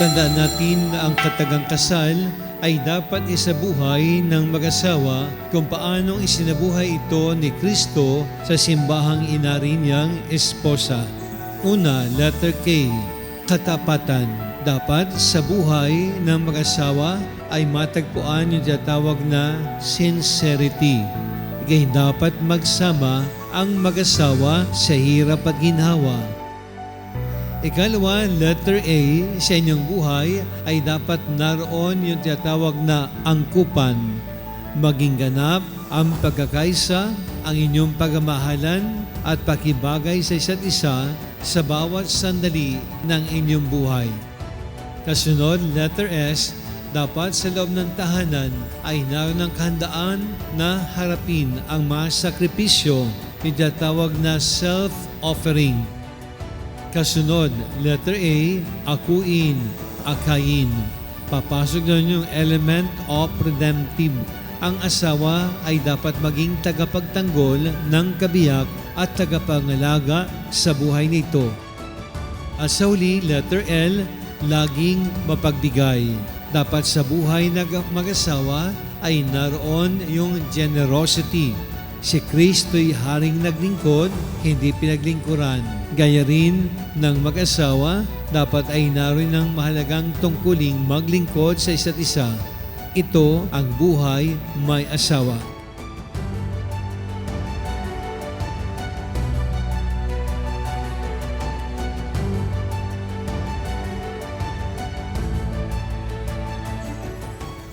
Tandaan natin na ang katagang kasal ay dapat isabuhay ng mag-asawa kung paanong isinabuhay ito ni Kristo sa simbahang inari niyang esposa. Una, letter K, katapatan. Dapat sa buhay ng mag-asawa ay matagpuan yung tinatawag na sincerity. Kaya dapat magsama ang mag-asawa sa hirap at ginhawa. Ikalawa, letter A, sa inyong buhay ay dapat naroon yung tinatawag na angkupan. Maging ganap ang pagkakaisa, ang inyong pagmamahalan at pakibagay sa isa't isa sa bawat sandali ng inyong buhay. Kasunod, letter S, dapat sa loob ng tahanan ay naroon ng kahandaan na harapin ang mga sakripisyo, yung tinatawag na self-offering. Kasunod, letter A, akuin, akayin. Papasok doon yung element of redemptive. Ang asawa ay dapat maging tagapagtanggol ng kabiyak at tagapangalaga sa buhay nito. At sa huli, letter L, laging mapagbigay. Dapat sa buhay ng mag-asawa ay naroon yung generosity. Si Kristo'y haring naglingkod, hindi pinaglingkuran. Gaya rin ng mag-asawa, dapat ay naroon ng mahalagang tungkuling maglingkod sa isa't isa. Ito ang buhay may asawa.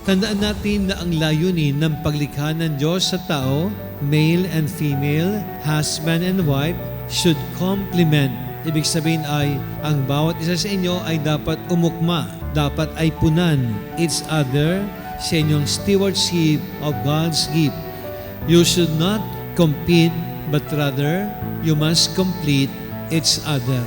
Tandaan natin na ang layunin ng paglikha ng Diyos sa tao, male and female, husband and wife, should complement. Ibig sabihin ay, ang bawat isa sa inyo ay dapat umukma, dapat ay punan each other sa inyong stewardship of God's gift. You should not compete, but rather, you must complete each other.